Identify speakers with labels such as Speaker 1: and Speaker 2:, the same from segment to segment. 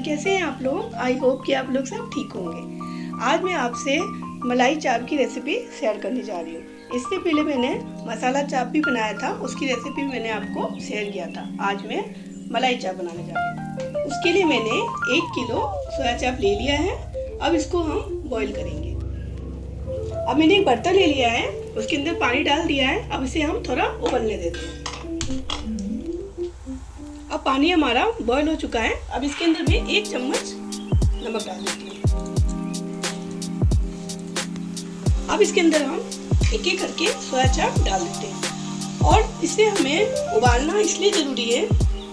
Speaker 1: कैसे हैं आप लोग? आई होप कि आप लोग सब ठीक होंगे। आज मैं आपसे मलाई चाप की रेसिपी शेयर करने जा रही हूँ। इससे पहले मैंने मसाला चाप भी बनाया था, उसकी रेसिपी मैंने आपको शेयर किया था। आज मैं मलाई चाप बनाने जा रही हूँ। उसके लिए मैंने 1 किलो सोया चाप ले लिया है। अब इसको हम बॉईल करेंगे। अब मैंने एक बर्तन ले लिया है, उसके अंदर पानी डाल दिया है। अब इसे हम थोड़ा उबलने देते हैं। अब पानी हमारा बॉईल हो चुका है। अब इसके अंदर मैं 1 चम्मच नमक डाल देती हूँ। अब इसके अंदर हम एक एक करके सोया चाप डाल देते हैं। और इसे हमें उबालना इसलिए ज़रूरी है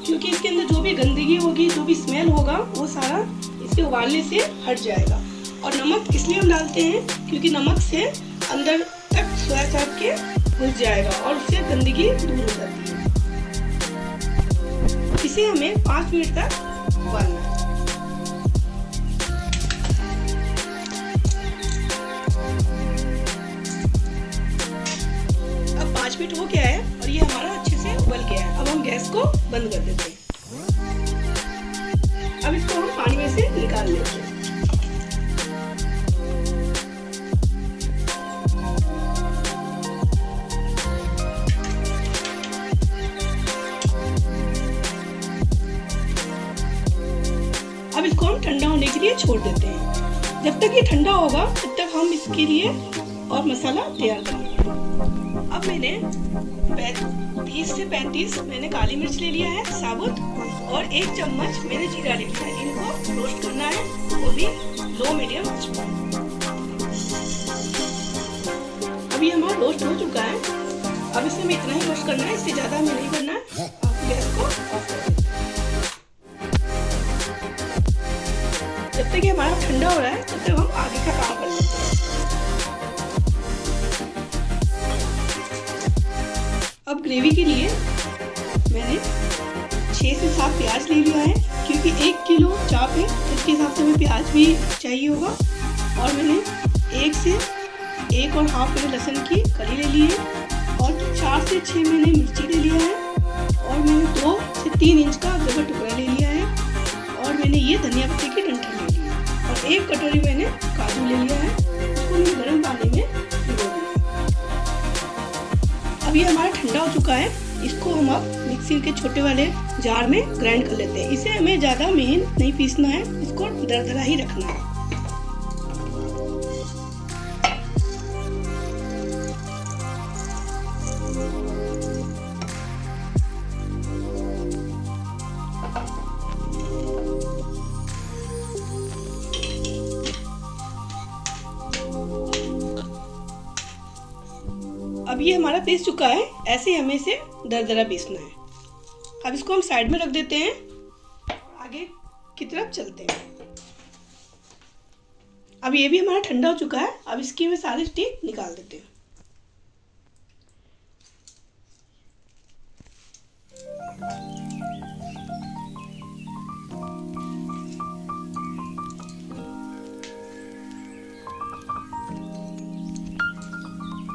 Speaker 1: क्योंकि इसके अंदर जो भी गंदगी होगी, जो भी स्मेल होगा, वो सारा इसे उबालने से हट जाएगा। और नमक इसलिए हम डालते हैं क्योंकि नमक से अंदर तक सोया चाप के घुस जाएगा और उससे गंदगी दूर हो जाती है। इसे हमें 5 मिनट तक उबालना है। अब 5 मिनट हो गया है और ये हमारा अच्छे से उबल गया है। अब हम गैस को बंद कर देते हैं। अब इसको हम पानी में से निकाल लेते हैं। अब इसको हम ठंडा होने के लिए छोड़ देते हैं। जब तक ये ठंडा होगा तब तक हम इसके लिए और मसाला तैयार करेंगे। अब मैंने 30 से 35 मैंने काली मिर्च ले लिया है साबुत, और 1 चम्मच मैंने जीरा ले लिया है। इनको रोस्ट करना है, वो भी लो मीडियम आंच पर। अब ये हमारा रोस्ट हो चुका है। अब इसे हमें इतना ही रोस्ट करना है, इससे ज़्यादा हमें नहीं करना है। अब गैस को ऑफ कर देते हैं। जब तक ये हमारा ठंडा हो रहा है तब तक हम आगे का काम कर लेते हैं। अब ग्रेवी के लिए मैंने 6 से 7 प्याज ले लिया है क्योंकि 1 किलो चाप है, इसके हिसाब से हमें प्याज भी चाहिए होगा। और मैंने 1 से 1.5 किलो लहसुन की कली ले ली है, और 4 से 6 मैंने मिर्ची ले लिया है, और मैंने 2 से 3 इंच का अदरक का टुकड़ा ले लिया है, और मैंने ये धनिया पत्ते की डंठल ले लिया है, और 1 कटोरी मैंने काजू ले लिया है। इसको मैंने गर्म पानी में भिगो दिया। अब ये हमारा ठंडा हो चुका है। इसको हम अब मिक्सी के छोटे वाले जार में ग्राइंड कर लेते हैं। इसे हमें ज़्यादा महीन नहीं पीसना है, इसको दरदरा ही रखना है। अब ये हमारा पीस चुका है। ऐसे ही हमें इसे दरदरा पीसना है। अब इसको हम साइड में रख देते हैं, आगे की तरफ चलते हैं। अब ये भी हमारा ठंडा हो चुका है। अब इसकी मैं सारी स्टिक निकाल देते हैं।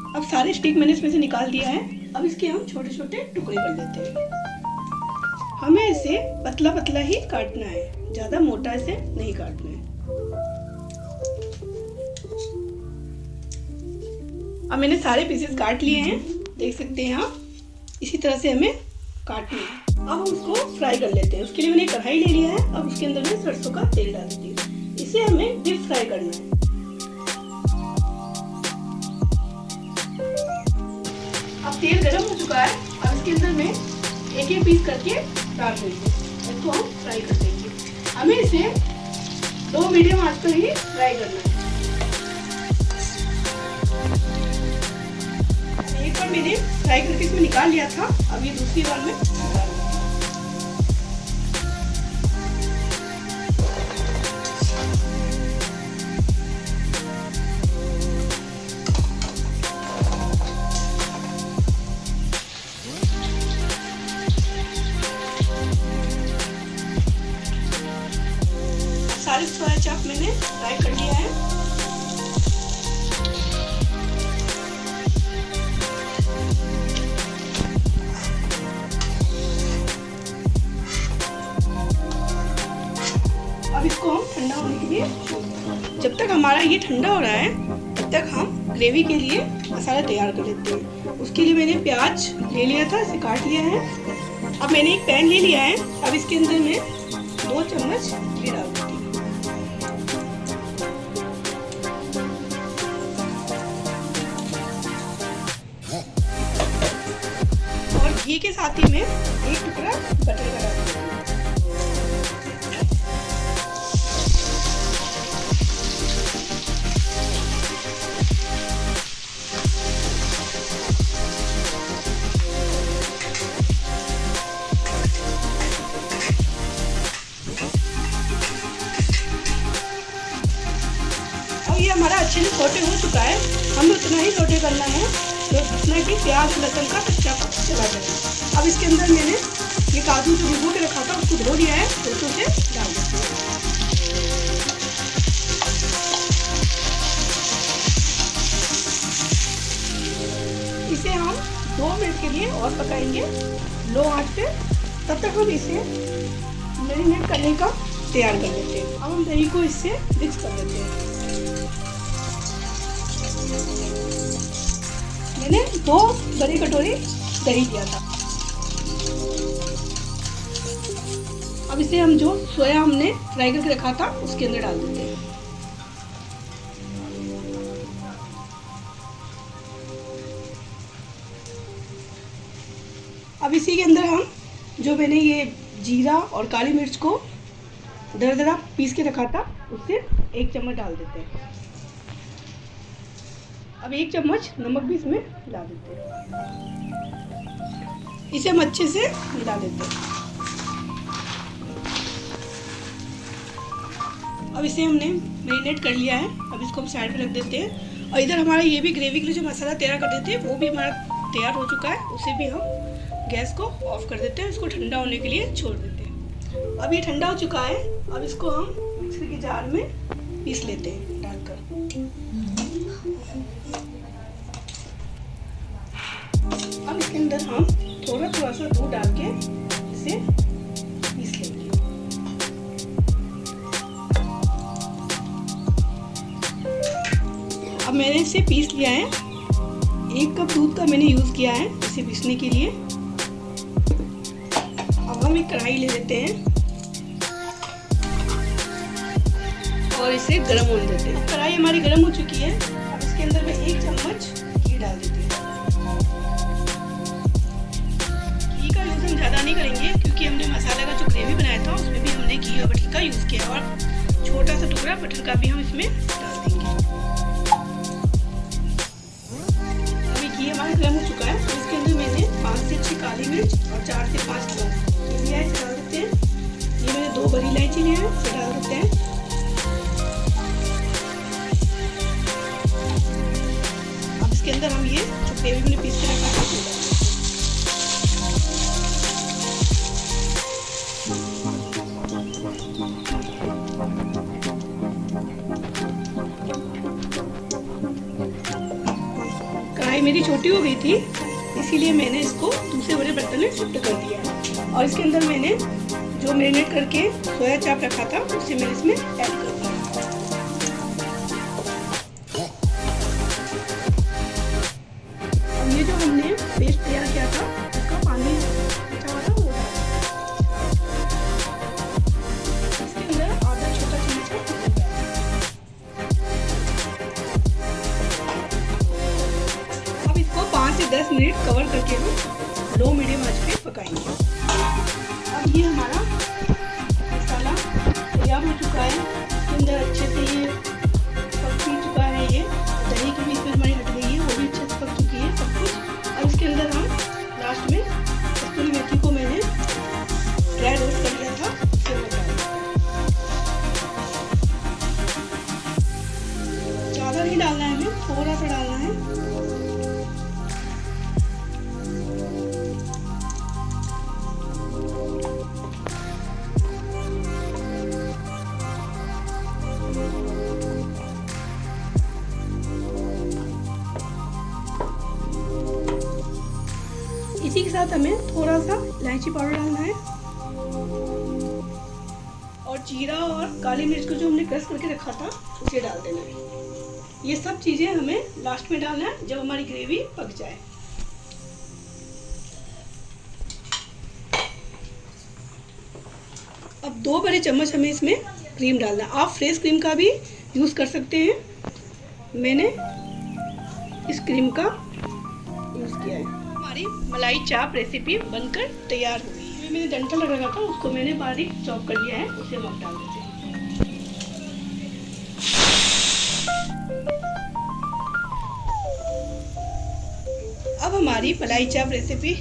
Speaker 1: अब सारे स्टिक मैंने इसमें से निकाल दिया है। अब इसके हम छोटे छोटे टुकड़े कर लेते हैं। हमें इसे पतला पतला ही काटना है, ज़्यादा मोटा इसे नहीं काटना है। अब मैंने सारे पीसेस काट लिए हैं, देख सकते हैं आप। इसी तरह से हमें काटना है। अब हम उसको फ्राई कर लेते हैं। उसके लिए मैंने कढ़ाई ले लिया है। अब उसके अंदर मैं सरसों का तेल डाल देती हूँ। इसे हमें डीप फ्राई करना है। अब तेल गरम हो चुका है। अब इसके अंदर मैं एक एक पीस करके डाल देंगे। इसको हम फ्राई कर देंगे। हमें इसे 2 मीडियम आंच पर ही फ्राई करना है। एक बार मैंने फ्राई करके इसमें निकाल लिया था। अब ये दूसरी बार में निकाल लूंगी। सारे सोया चाप मैंने फ्राई कर लिया है। अब इसको हम ठंडा होने के लिए छोड़ देंगे। जब तक हमारा ये ठंडा हो रहा है तब तक हम ग्रेवी के लिए मसाला तैयार कर लेते हैं। उसके लिए मैंने प्याज ले लिया था, इसे काट लिया है। अब मैंने एक पैन ले लिया है। अब इसके अंदर मैं 2 चम्मच घी डाल देती हूँ। और घी के साथ ही मैं एक टुकड़ा बटर का डाल देती हूँ। ये हमारा अच्छे से सौटे हो चुका है। हमें उतना ही सौटे करना है तो जितना कि प्याज लहसुन का कच्चा चला जाए। अब इसके अंदर मैंने ये काजू जो भिगो के रखा था उसको धो लिया है, तो उसे डाल देते हैं। इसे हम 2 मिनट के लिए और पकाएंगे लो आंच पे। तब तक हम इसे मैरिनेट करने का तैयार कर लेते हैं। अब हम दही को इससे मिक्स कर देते हैं। मैंने 2 बड़ी कटोरी दही लिया था। अब इसे हम जो सोया हमने फ्राई करके रखा था उसके अंदर डाल देते हैं। अब इसी के अंदर हम जो मैंने ये जीरा और काली मिर्च को दरदरा पीस के रखा था उससे 1 चम्मच डाल देते हैं। अब 1 चम्मच नमक भी इसमें डाल देते हैं। इसे हम अच्छे से मिला देते हैं। अब इसे हमने मैरिनेट कर लिया है। अब इसको हम साइड पे रख देते हैं। और इधर हमारा ये भी ग्रेवी के लिए जो मसाला तैयार कर देते हैं वो भी हमारा तैयार हो चुका है। उसे भी हम गैस को ऑफ कर देते हैं। इसको ठंडा होने के लिए छोड़ देते हैं। अब ये ठंडा हो चुका है। अब इसको हम मिक्सर के जार में पीस लेते हैं डालकर। अब इसके अंदर हम थोड़ा सा दूध डाल के इसे पीस लेंगे। अब मैंने इसे पीस लिया है। 1 कप दूध का मैंने यूज किया है इसे पीसने के लिए। अब हम एक कढ़ाई ले लेते हैं और इसे गर्म होने देते हैं। कढ़ाई हमारी गर्म हो चुकी है। अब इसके अंदर मैं 1 चम्मच घी डाल देती हूँ। ज़्यादा नहीं करेंगे क्योंकि हमने मसाला का जो ग्रेवी बनाया था उसमें भी हमने घी और बटर का यूज़ किया और छोटा सा टुकड़ा बटर का भी हम इसमें डाल देंगे। अभी घी हमारा गर्म हो चुका है। तो इसके अंदर मैंने 5 से 6 काली मिर्च और 4 से 5 लौंग लिया है, इसे डाल देते हैं। ये मैंने 2 बड़ी इलायची लिया है, इसे डाल देते हैं। अब इसके अंदर हम ये जो ग्रेवी मैंने पीस के रखा था मेरी छोटी हो गई थी इसीलिए मैंने इसको दूसरे बड़े बर्तन में शिफ्ट कर दिया। और इसके अंदर मैंने जो मैरिनेट करके सोया चाप रखा था उसे मैंने इसमें ऐड कर दिया। अब ये जो हमने पेस्ट तैयार किया था उसका पानी बचा हुआ था वो इसके अंदर आधा छोटा चम्मच अब इसको 5 से 10 मिनट कवर करके हम लो मीडियम आंच पे पकाएंगे। अब ये हमारा मसाला तैयार हो चुका है। इसके अंदर अच्छे से ये पक भी चुका है। ये दही की भी इसमें हमारी हट गई है, वो भी अच्छे से पक चुकी है सब कुछ। अब इसके अंदर हम लास्ट में कस्तूरी मेथी को मैंने ड्राई रोस्ट कर लिया था उसे ज़्यादा नहीं डालना है, हमें थोड़ा सा डालना है। इसी के साथ हमें थोड़ा सा इलायची पाउडर डालना है और जीरा और काली मिर्च को जो हमने क्रश करके रखा था उसे डाल देना है। ये सब चीज़ें हमें लास्ट में डालना है जब हमारी ग्रेवी पक जाए। अब 2 बड़े चम्मच हमें इसमें क्रीम डालना है। आप फ्रेश क्रीम का भी यूज़ कर सकते हैं, मैंने इस क्रीम का यूज़ किया है। हमारी मलाई चाप रेसिपी बनकर तैयार हो गई है। मैंने डंठल रखा था उसको मैंने बारीक चॉप कर लिया है, उसे हम डाल देते हैं। अब हमारी मलाई चाप रेसिपी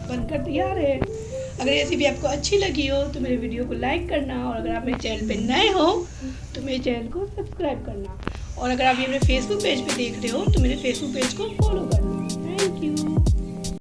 Speaker 1: बनकर तैयार है। अगर रेसिपी आपको अच्छी लगी हो तो मेरे वीडियो को लाइक करना, और अगर आप मेरे चैनल पे नए हो तो मेरे चैनल को सब्सक्राइब करना, और अगर आप ये मेरे फेसबुक पेज पे देख रहे हो तो मेरे फेसबुक पेज को फॉलो करना।